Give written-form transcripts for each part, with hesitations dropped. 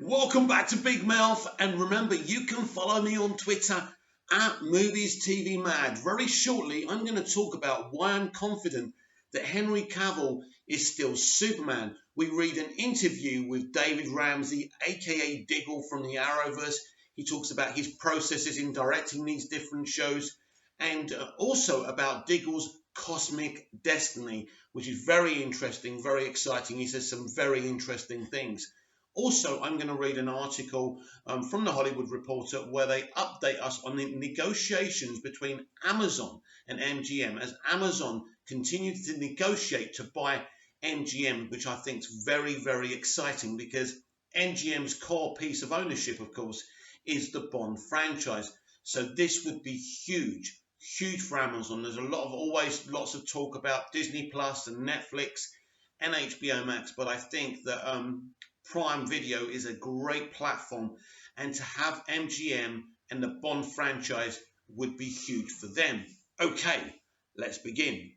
Welcome back to Big Mouth, and remember you can follow me on Twitter at Movies TV Mad. Very shortly I'm going to talk about why I'm confident that Henry Cavill is still Superman. We read an interview with David Ramsey, aka Diggle from the Arrowverse. He talks about his processes in directing these different shows, and also about Diggle's cosmic destiny, which is very interesting, very exciting. He says some very interesting things. Also, I'm going to read an article from the Hollywood Reporter where they update us on the negotiations between Amazon and MGM as Amazon continues to negotiate to buy MGM, which I think is very, very exciting because MGM's core piece of ownership, of course, is the Bond franchise. So this would be huge, huge for Amazon. There's always lots of talk about Disney Plus and Netflix and HBO Max, but I think that Prime Video is a great platform, and to have MGM and the Bond franchise would be huge for them. Okay, let's begin.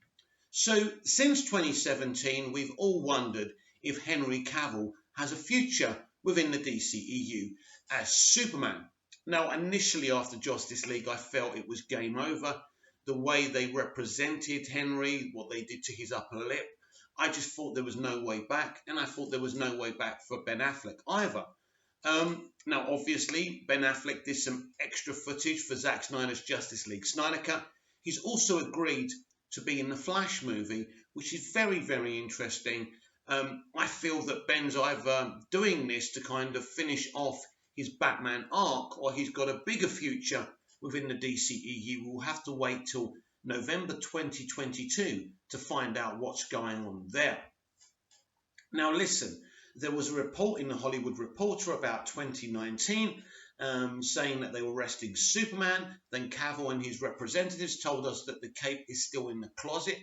So, since 2017, we've all wondered if Henry Cavill has a future within the DCEU as Superman. Now, initially after Justice League, I felt it was game over. The way they represented Henry, what they did to his upper lip, I just thought there was no way back, and I thought there was no way back for Ben Affleck either. Now, obviously, Ben Affleck did some extra footage for Zack Snyder's Justice League Snyder Cut. He's also agreed to be in the Flash movie, which is very, very interesting. I feel that Ben's either doing this to kind of finish off his Batman arc, or he's got a bigger future within the DCEU. We'll have to wait till November 2022 to find out what's going on there. Now listen, there was a report in the Hollywood Reporter about 2019 saying that they were arresting Superman. Then Cavill and his representatives told us that the cape is still in the closet.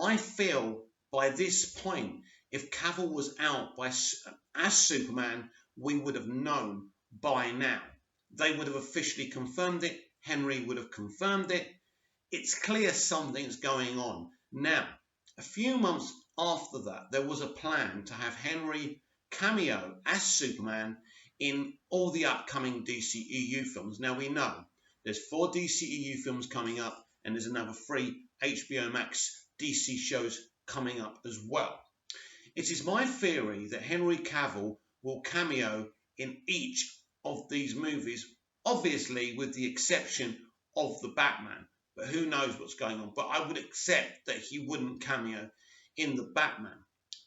I feel by this point, if Cavill was out as Superman, we would have known by now. They would have officially confirmed it. Henry would have confirmed it. It's clear something's going on. Now, a few months after that, there was a plan to have Henry cameo as Superman in all the upcoming DCEU films. Now, we know there's 4 DCEU films coming up, and there's another 3 HBO Max DC shows coming up as well. It is my theory that Henry Cavill will cameo in each of these movies, obviously with the exception of the Batman. But who knows what's going on. But I would accept that he wouldn't cameo in the Batman.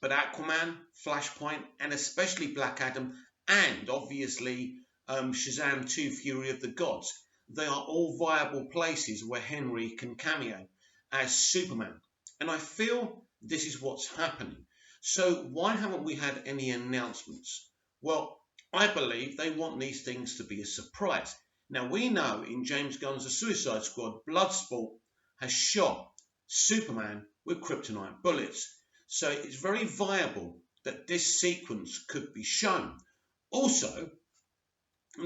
But Aquaman, Flashpoint, and especially Black Adam, and obviously Shazam 2 Fury of the Gods, they are all viable places where Henry can cameo as Superman. And I feel this is what's happening. So why haven't we had any announcements? Well, I believe they want these things to be a surprise. Now, we know in James Gunn's The Suicide Squad, Bloodsport has shot Superman with kryptonite bullets. So it's very viable that this sequence could be shown. Also,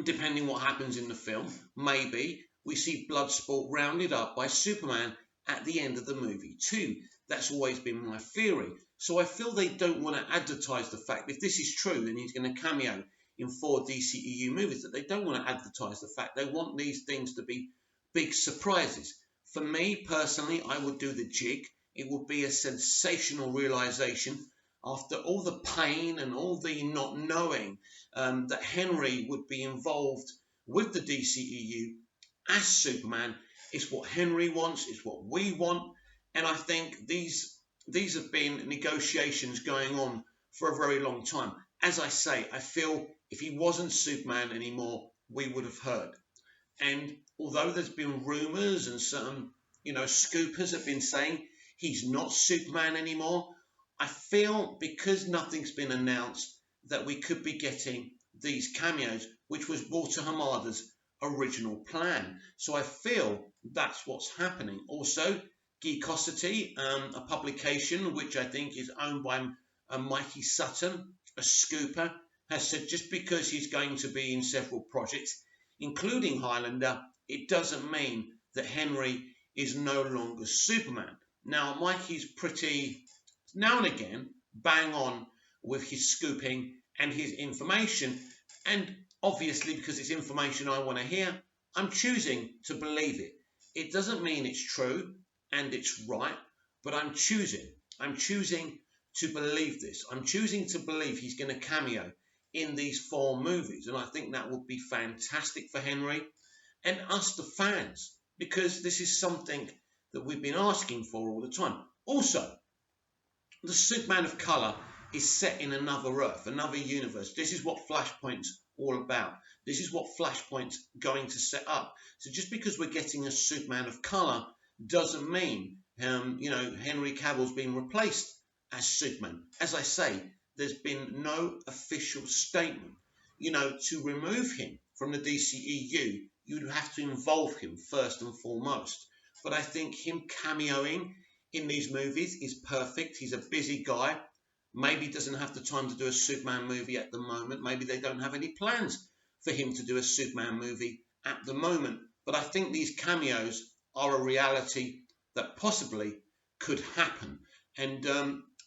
depending what happens in the film, maybe we see Bloodsport rounded up by Superman at the end of the movie too. That's always been my theory. So I feel they don't want to advertise the fact, if this is true, then he's going to cameo in 4 DCEU movies, that they don't want to advertise the fact. They want these things to be big surprises. For me, personally, I would do the jig. It would be a sensational realization after all the pain and all the not knowing that Henry would be involved with the DCEU as Superman. It's what Henry wants, it's what we want, and I think these have been negotiations going on for a very long time. As I say, I feel if he wasn't Superman anymore, we would have heard. And although there's been rumours and some, scoopers have been saying he's not Superman anymore, I feel because nothing's been announced that we could be getting these cameos, which was Walter Hamada's original plan. So I feel that's what's happening. Also, Geekosity, a publication which I think is owned by Mikey Sutton, a scooper, has said just because he's going to be in several projects, including Highlander, it doesn't mean that Henry is no longer Superman. Now, Mikey's pretty, now and again, bang on with his scooping and his information, And obviously, because it's information I want to hear, I'm choosing to believe it. It doesn't mean it's true and it's right, but I'm choosing. I'm choosing to believe this. I'm choosing to believe he's going to cameo in these 4 movies. And I think that would be fantastic for Henry and us, the fans, because this is something that we've been asking for all the time. Also, the Superman of Colour is set in another Earth, another universe. This is what Flashpoint's all about. This is what Flashpoint's going to set up. So just because we're getting a Superman of Colour doesn't mean, Henry Cavill's been replaced as Superman. As I say, there's been no official statement. To remove him from the DCEU, you'd have to involve him first and foremost. But I think him cameoing in these movies is perfect. He's a busy guy. Maybe he doesn't have the time to do a Superman movie at the moment. Maybe they don't have any plans for him to do a Superman movie at the moment. But I think these cameos are a reality that possibly could happen. And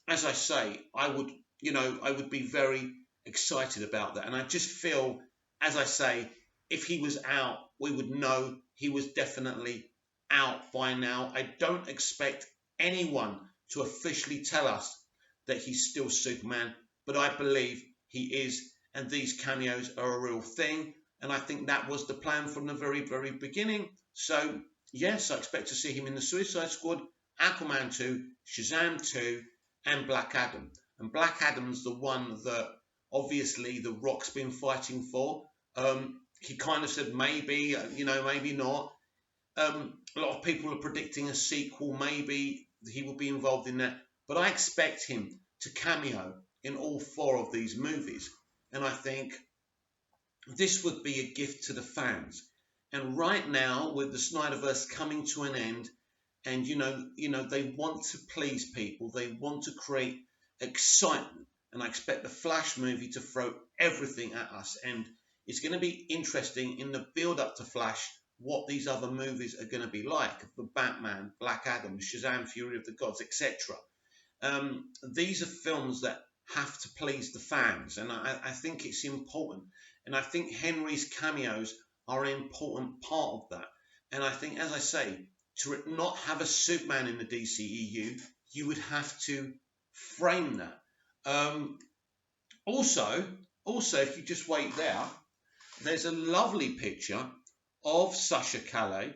as I say, I would be very excited about that. And I just feel, as I say, if he was out, we would know he was definitely out by now. I don't expect anyone to officially tell us that he's still Superman, but I believe he is, and these cameos are a real thing, and I think that was the plan from the very, very beginning. So yes, I expect to see him in the Suicide Squad, Aquaman 2, Shazam 2, and Black Adam. And Black Adam's the one that obviously The Rock's been fighting for. He kind of said maybe, maybe not. A lot of people are predicting a sequel. Maybe he will be involved in that. But I expect him to cameo in all 4 of these movies. And I think this would be a gift to the fans. And right now, with the Snyderverse coming to an end, and they want to please people, they want to create excitement. And I expect the Flash movie to throw everything at us. And it's going to be interesting in the build-up to Flash what these other movies are going to be like. The Batman, Black Adam, Shazam, Fury of the Gods, etc. These are films that have to please the fans, and I think it's important. And I think Henry's cameos are an important part of that. And I think, as I say, to not have a Superman in the DCEU, you would have to frame that. Also, if you just wait there's a lovely picture of Sasha Calle.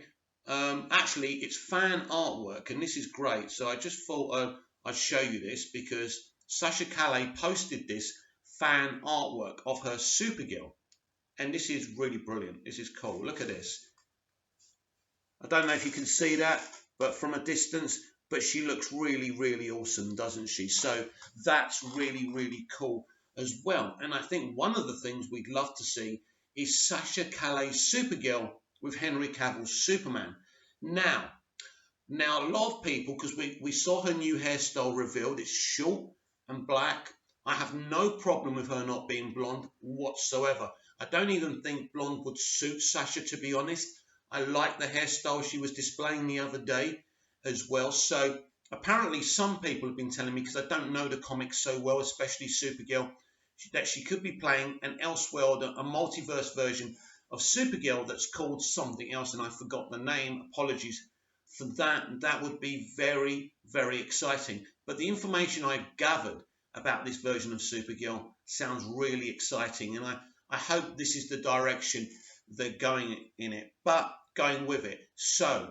Actually, it's fan artwork, and this is great. So I just thought I'd show you this because Sasha Calle posted this fan artwork of her Supergirl, and this is really brilliant. This is cool. Look at this. I don't know if you can see that, but from a distance, but she looks really, really awesome, doesn't she? So that's really, really cool as well. And I think one of the things we'd love to see is Sasha Calle's Supergirl with Henry Cavill's Superman. Now a lot of people, because we saw her new hairstyle revealed, it's short and black. I have no problem with her not being blonde whatsoever. I don't even think blonde would suit Sasha, to be honest. I like the hairstyle she was displaying the other day as well. So apparently some people have been telling me, because I don't know the comics so well, especially Supergirl, that she could be playing an Elseworld, a multiverse version of Supergirl that's called something else, and I forgot the name. Apologies for that. That would be very, very exciting. But the information I gathered about this version of Supergirl sounds really exciting, and I hope this is the direction they're going in it, but going with it. So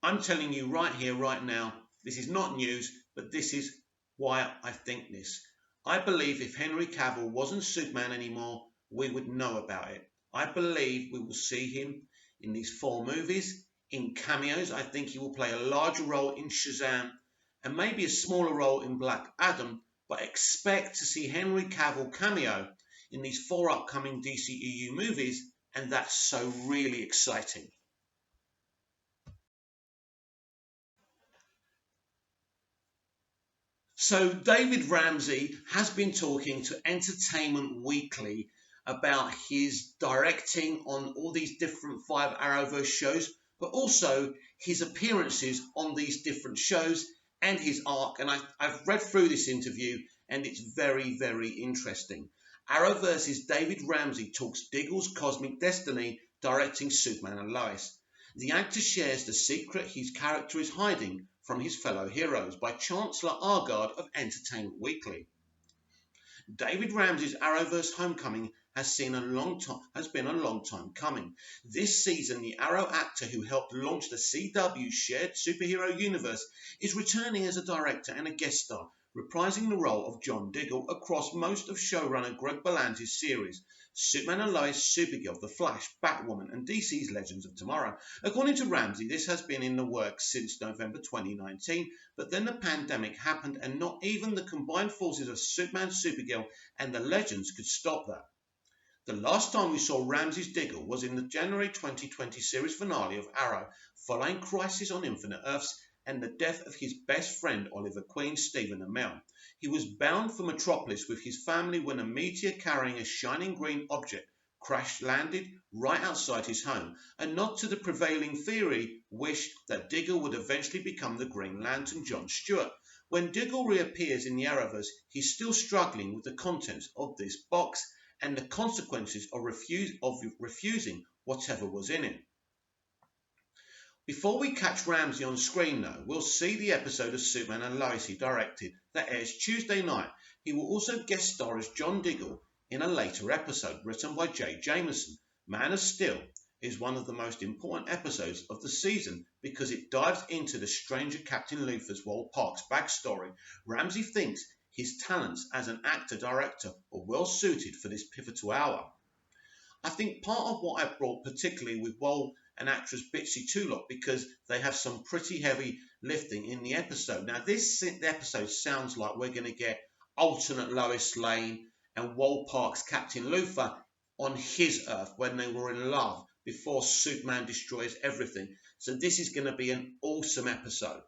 I'm telling you right here, right now, this is not news, but this is why I think this. I believe if Henry Cavill wasn't Superman anymore, we would know about it. I believe we will see him in these 4 movies, in cameos. I think he will play a larger role in Shazam and maybe a smaller role in Black Adam, but expect to see Henry Cavill cameo in these 4 upcoming DCEU movies, and that's so really exciting. So David Ramsey has been talking to Entertainment Weekly about his directing on all these different 5 Arrowverse shows, but also his appearances on these different shows and his arc. And I've read through this interview, and it's very, very interesting. Arrowverse's David Ramsey talks Diggle's cosmic destiny, directing Superman and Lois. The actor shares the secret his character is hiding from his fellow heroes by Chancellor Argard of Entertainment Weekly. David Ramsey's Arrowverse Homecoming has been a long time coming. This season, the Arrow actor who helped launch the CW shared superhero universe is returning as a director and a guest star, reprising the role of John Diggle across most of showrunner Greg Berlanti's series, Superman and Lois, Supergirl, The Flash, Batwoman, and DC's Legends of Tomorrow. According to Ramsey, this has been in the works since November 2019, but then the pandemic happened and not even the combined forces of Superman, Supergirl, and the Legends could stop that. The last time we saw Ramsey's Diggle was in the January 2020 series finale of Arrow, following Crisis on Infinite Earths and the death of his best friend Oliver Queen, Stephen Amell. He was bound for Metropolis with his family when a meteor carrying a shining green object crash-landed right outside his home, a nod to the prevailing theory wish that Diggle would eventually become the Green Lantern John Stewart. When Diggle reappears in the Arrowverse, he's still struggling with the contents of this box and the consequences of refusing whatever was in it. Before we catch Ramsey on screen, though, we'll see the episode of Superman and Lois he directed that airs Tuesday night. He will also guest star as John Diggle in a later episode written by Jay Jameson. Man of Steel is one of the most important episodes of the season because it dives into the stranger Captain Luthor's Walt Parks backstory. Ramsey thinks his talents as an actor-director are well suited for this pivotal hour. I think part of what I brought particularly with Walt and actress Bitsy Tulloch because they have some pretty heavy lifting in the episode. Now this episode sounds like we're going to get alternate Lois Lane and Walt Parks Captain Luthor on his Earth when they were in love before Superman destroys everything. So this is going to be an awesome episode.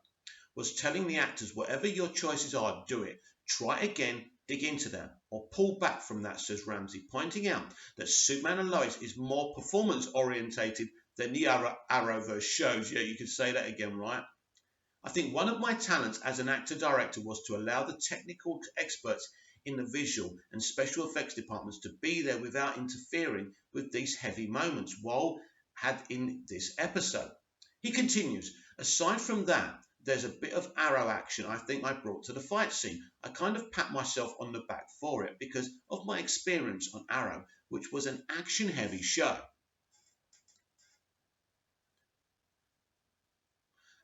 Was telling the actors whatever your choices are, do it. Try again, dig into that, or pull back from that, says Ramsey, pointing out that Superman and Lois is more performance orientated than the Arrowverse shows. Yeah, you could say that again, right? I think one of my talents as an actor-director was to allow the technical experts in the visual and special effects departments to be there without interfering with these heavy moments Walt had in this episode. He continues, aside from that, there's a bit of Arrow action I think I brought to the fight scene. I kind of pat myself on the back for it because of my experience on Arrow, which was an action-heavy show.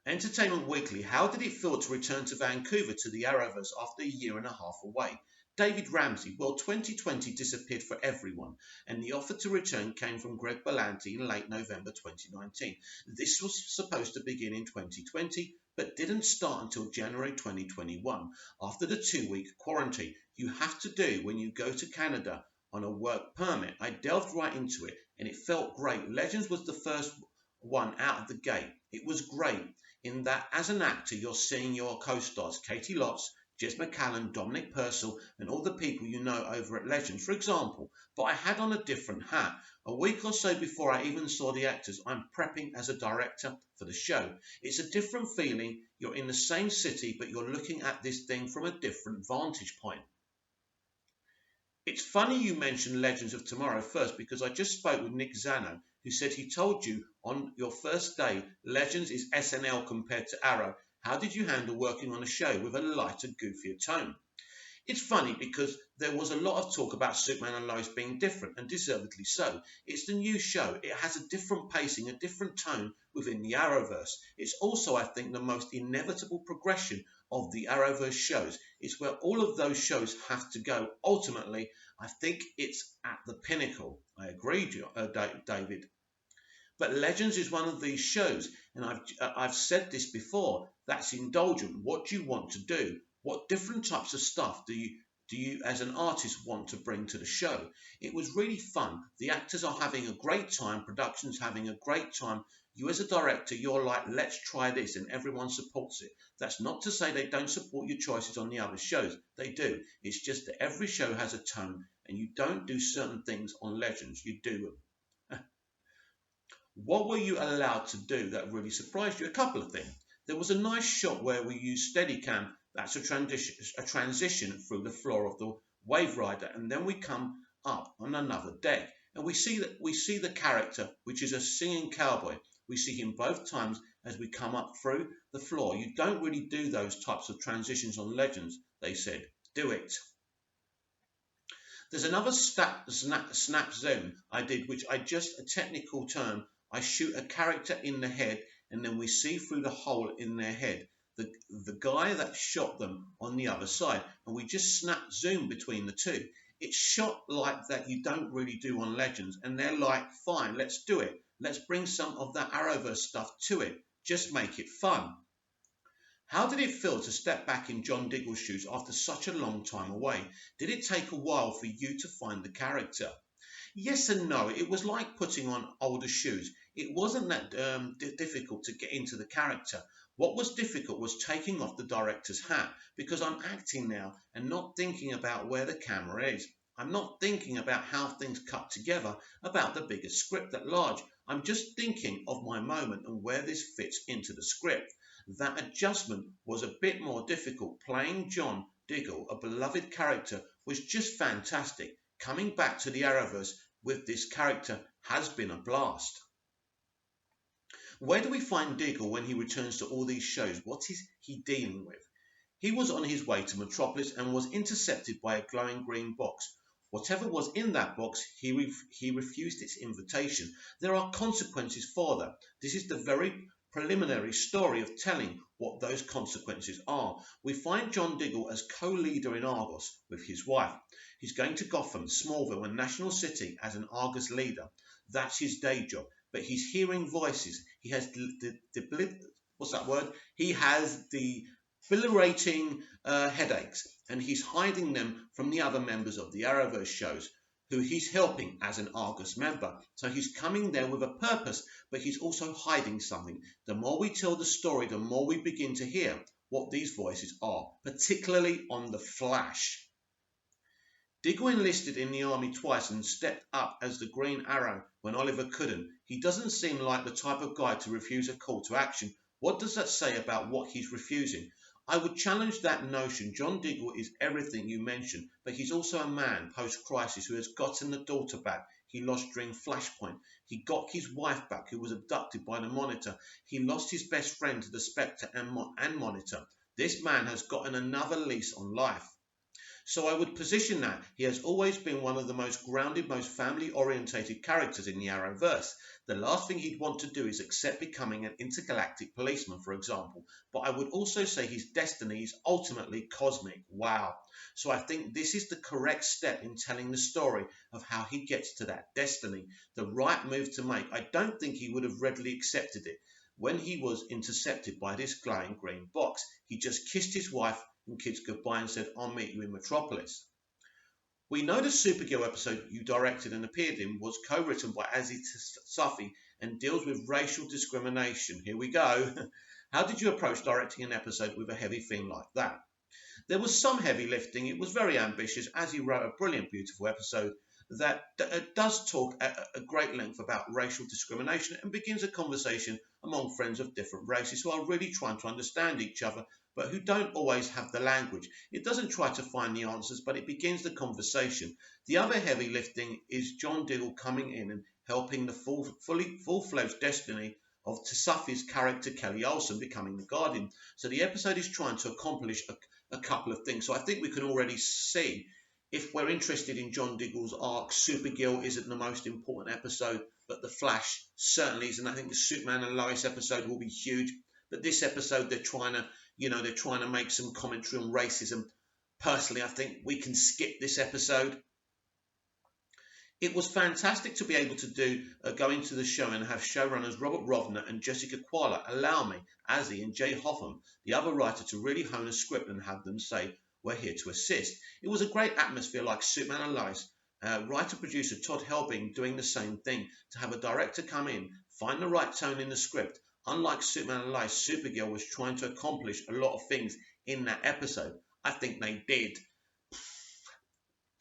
Entertainment Weekly, how did it feel to return to Vancouver to the Arrowverse after a year and a half away? David Ramsey, well, 2020 disappeared for everyone, and the offer to return came from Greg Berlanti in late November 2019. This was supposed to begin in 2020, but didn't start until January 2021, after the 2-week quarantine you have to do when you go to Canada on a work permit. I delved right into it, and it felt great. Legends was the first one out of the gate. It was great in that as an actor you're seeing your co-stars Katie Lotz, Jez McCallan, Dominic Purcell, and all the people you know over at Legends, for example, but I had on a different hat. A week or so before I even saw the actors, I'm prepping as a director for the show. It's a different feeling. You're in the same city, but you're looking at this thing from a different vantage point. It's funny you mentioned Legends of Tomorrow first because I just spoke with Nick Zano, who said he told you on your first day Legends is SNL compared to Arrow. How did you handle working on a show with a lighter, goofier tone? It's funny because there was a lot of talk about Superman and Lois being different, and deservedly so. It's the new show. It has a different pacing, a different tone within the Arrowverse. It's also, I think, the most inevitable progression of the Arrowverse shows. It's where all of those shows have to go. Ultimately, I think it's at the pinnacle. I agree, David. But Legends is one of these shows, and I've said this before, that's indulgent. What do you want to do? What different types of stuff do you as an artist want to bring to the show? It was really fun. The actors are having a great time. Production's having a great time. You as a director, you're like, let's try this, and everyone supports it. That's not to say they don't support your choices on the other shows. They do. It's just that every show has a tone, and you don't do certain things on Legends. You do them. What were you allowed to do that really surprised you? A couple of things. There was a nice shot where we used Steadicam. That's a transition through the floor of the Wave Rider, and then we come up on another deck, and we see the character, which is a singing cowboy. We see him both times as we come up through the floor. You don't really do those types of transitions on Legends, they said. Do it. There's another snap zoom I did, which I just a technical term. I shoot a character in the head, and then we see through the hole in their head the guy that shot them on the other side, and we just snap zoom between the two. It's shot like that you don't really do on Legends, and they're like, fine, let's do it. Let's bring some of that Arrowverse stuff to it. Just make it fun. How did it feel to step back in John Diggle's shoes after such a long time away? Did it take a while for you to find the character? Yes and no. It was like putting on older shoes. It wasn't that difficult to get into the character. What was difficult was taking off the director's hat, because I'm acting now and not thinking about where the camera is. I'm not thinking about how things cut together, about the bigger script at large. I'm just thinking of my moment and where this fits into the script. That adjustment was a bit more difficult. Playing John Diggle, a beloved character, was just fantastic. Coming back to the Arrowverse with this character has been a blast. Where do we find Diggle when he returns to all these shows? What is he dealing with? He was on his way to Metropolis and was intercepted by a glowing green box. Whatever was in that box, he refused its invitation. There are consequences for that. This is the very preliminary story of telling what those consequences are. We find John Diggle as co-leader in Argos with his wife. He's going to Gotham, Smallville, and National City as an Argus leader. That's his day job. But he's hearing voices. He has He has debilitating headaches, and he's hiding them from the other members of the Arrowverse shows, who he's helping as an Argus member. So he's coming there with a purpose, but he's also hiding something. The more we tell the story, the more we begin to hear what these voices are, particularly on the Flash. Diggle enlisted in the army twice and stepped up as the Green Arrow when Oliver couldn't. He doesn't seem like the type of guy to refuse a call to action. What does that say about what he's refusing? I would challenge that notion. John Diggle is everything you mentioned, but he's also a man post-crisis who has gotten the daughter back he lost during Flashpoint. He got his wife back, who was abducted by the Monitor. He lost his best friend to the Spectre and Monitor. This man has gotten another lease on life. So I would position that he has always been one of the most grounded, most family-orientated characters in the Arrowverse. The last thing he'd want to do is accept becoming an intergalactic policeman, for example. But I would also say his destiny is ultimately cosmic. Wow. So I think this is the correct step in telling the story of how he gets to that destiny. The right move to make. I don't think he would have readily accepted it. When he was intercepted by this glowing green box, he just kissed his wife and kids goodbye and said, I'll meet you in Metropolis. We know the Supergirl episode you directed and appeared in was co-written by Aziz Safi and deals with racial discrimination. Here we go. How did you approach directing an episode with a heavy theme like that? There was some heavy lifting. It was very ambitious. Azzy wrote a brilliant, beautiful episode that does talk at a great length about racial discrimination and begins a conversation among friends of different races who are really trying to understand each other, but who don't always have the language. It doesn't try to find the answers, but it begins the conversation. The other heavy lifting is John Diggle coming in and helping the full-fledged destiny of Safi's character Kelly Olsen becoming the Guardian. So the episode is trying to accomplish a couple of things. So I think we can already see, if we're interested in John Diggle's arc, Supergirl isn't the most important episode, but The Flash certainly is. And I think the Superman and Lois episode will be huge. But this episode, they're trying to make some commentary on racism. Personally, I think we can skip this episode. It was fantastic to be able to go into the show and have showrunners Robert Rovner and Jessica Quala allow me, Azzy and Jay Hoffman, the other writer, to really hone a script and have them say, we're here to assist. It was a great atmosphere like Superman and Lois. Writer-producer Todd Helbing doing the same thing, to have a director come in, find the right tone in the script. Unlike Superman and Lois, Supergirl was trying to accomplish a lot of things in that episode. I think they did.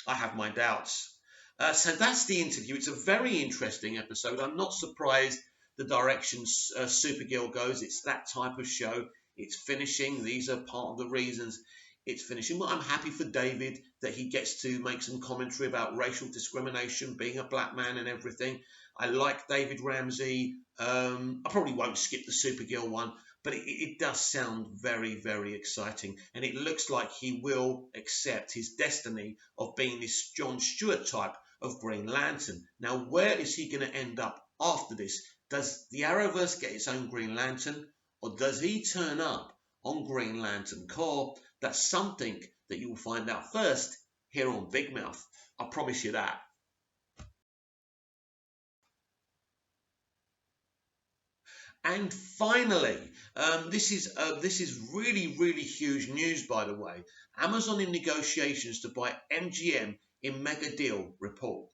I have my doubts. So that's the interview. It's a very interesting episode. I'm not surprised the direction Supergirl goes. It's that type of show. It's finishing. These are part of the reasons it's finishing. Well, I'm happy for David that he gets to make some commentary about racial discrimination, being a black man and everything. I like David Ramsey. I probably won't skip the Supergirl one, but it does sound very, very exciting. And it looks like he will accept his destiny of being this John Stewart type of Green Lantern. Now, where is he going to end up after this? Does the Arrowverse get its own Green Lantern, or does he turn up on Green Lantern Corps? That's something that you will find out first here on Big Mouth. I promise you that. And finally, this is really, really huge news, by the way. Amazon in negotiations to buy MGM in mega deal report.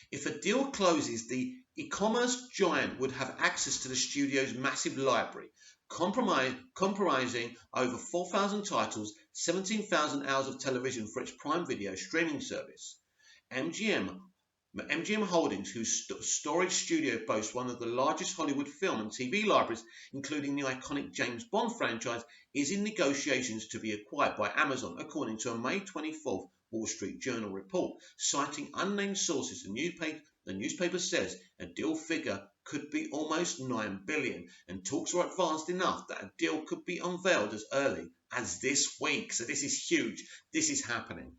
If a deal closes, the e-commerce giant would have access to the studio's massive library, comprising over 4,000 titles, 17,000 hours of television for its Prime Video streaming service. MGM Holdings, whose storage studio boasts one of the largest Hollywood film and TV libraries, including the iconic James Bond franchise, is in negotiations to be acquired by Amazon, according to a May 24th Wall Street Journal report. Citing unnamed sources, the newspaper says a deal figure could be almost $9 billion, and talks are advanced enough that a deal could be unveiled as early as this week. So this is huge. This is happening.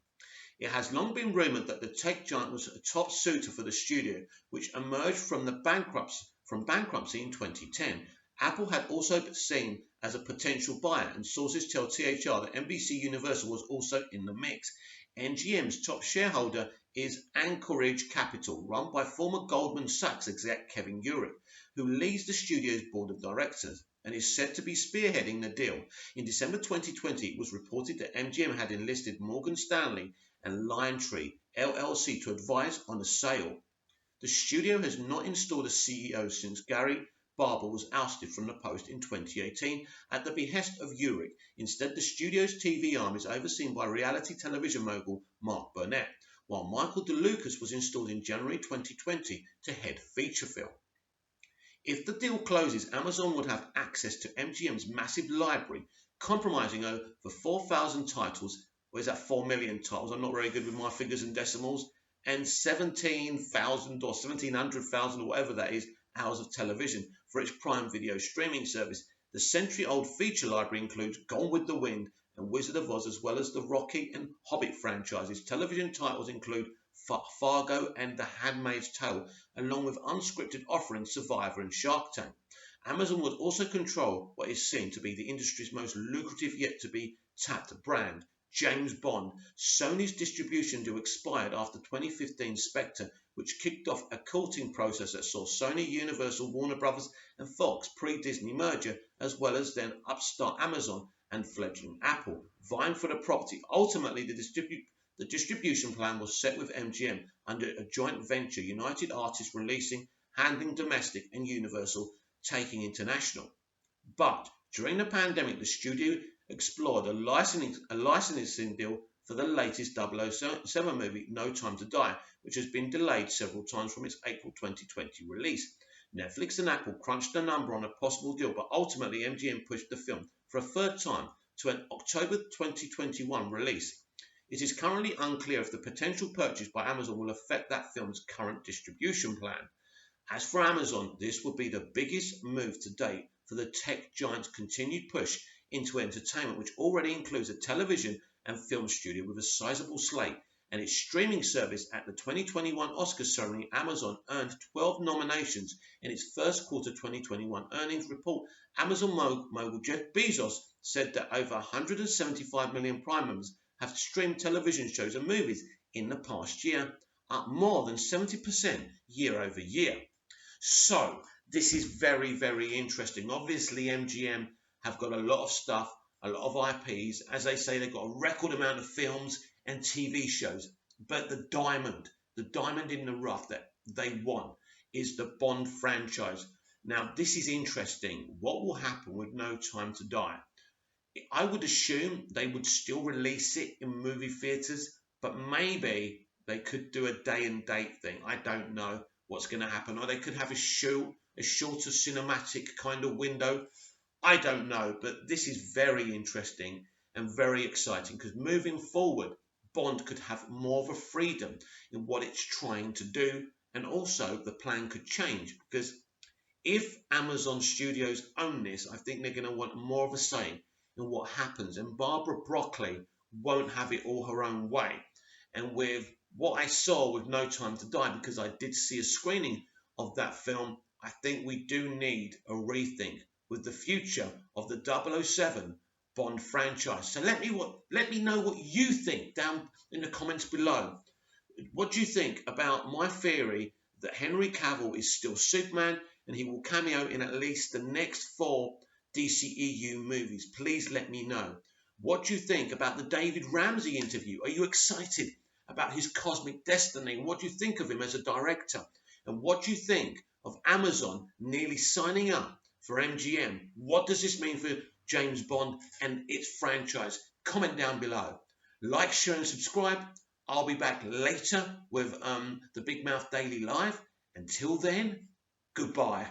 It has long been rumoured that the tech giant was a top suitor for the studio, which emerged from bankruptcy in 2010. Apple had also been seen as a potential buyer, and sources tell THR that NBC Universal was also in the mix. MGM's top shareholder is Anchorage Capital, run by former Goldman Sachs exec Kevin Urich, who leads the studio's board of directors and is said to be spearheading the deal. In December 2020, it was reported that MGM had enlisted Morgan Stanley and Liontree LLC to advise on the sale. The studio has not installed a CEO since Gary Barber was ousted from the post in 2018 at the behest of Urich. Instead, the studio's TV arm is overseen by reality television mogul Mark Burnett, while Michael DeLucas was installed in January 2020 to head feature film. If the deal closes, Amazon would have access to MGM's massive library, comprising over 4,000 titles. Or is that 4 million titles? I'm not very good with my figures and decimals. And 17,000 or 1,700,000 or whatever that is, hours of television for its Prime Video streaming service. The century-old feature library includes Gone with the Wind and Wizard of Oz, as well as the Rocky and Hobbit franchises. Television titles include Fargo and The Handmaid's Tale, along with unscripted offerings Survivor and Shark Tank. Amazon would also control what is seen to be the industry's most lucrative yet to be tapped brand, James Bond. Sony's distribution deal expired after 2015 Spectre, which kicked off a courting process that saw Sony, Universal, Warner Brothers and Fox pre-Disney merger, as well as then upstart Amazon and fledgling Apple, vying for the property. Ultimately, the distribution plan was set with MGM under a joint venture, United Artists releasing, handling domestic, and Universal taking international. But during the pandemic, the studio explored a licensing deal for the latest 007 movie, No Time to Die, which has been delayed several times from its April 2020 release. Netflix and Apple crunched a number on a possible deal, but ultimately MGM pushed the film for a third time to an October 2021 release. It is currently unclear if the potential purchase by Amazon will affect that film's current distribution plan. As for Amazon, this would be the biggest move to date for the tech giant's continued push into entertainment, which already includes a television and film studio with a sizable slate, and its streaming service. At the 2021 Oscar ceremony, Amazon earned 12 nominations in its first quarter 2021 earnings report. Amazon mogul Jeff Bezos said that over 175 million Prime members have streamed television shows and movies in the past year, up more than 70% year over year. So this is very, very interesting. Obviously, MGM have got a lot of stuff, a lot of IPs. As they say, they've got a record amount of films and TV shows. But the diamond in the rough that they want is the Bond franchise. Now, this is interesting. What will happen with No Time to Die? I would assume they would still release it in movie theatres, but maybe they could do a day and date thing. I don't know what's going to happen. Or they could have a shorter cinematic kind of window. I don't know, but this is very interesting. and very exciting because moving forward, Bond could have more of a freedom in what it's trying to do, and also the plan could change because if Amazon Studios own this, I think they're going to want more of a say in what happens, and Barbara Broccoli won't have it all her own way. And with what I saw with No Time to Die, because I did see a screening of that film, I think we do need a rethink with the future of the 007 Bond franchise. So let me know what you think down in the comments below. What do you think about my theory that Henry Cavill is still Superman and he will cameo in at least the next 4 DCEU movies? Please let me know. What do you think about the David Ramsey interview? Are you excited about his cosmic destiny? What do you think of him as a director? And what do you think of Amazon nearly signing up for MGM? What does this mean for James Bond and its franchise? Comment down below. Like, share and subscribe. I'll be back later with the Big Mouth Daily Live. Until then, goodbye.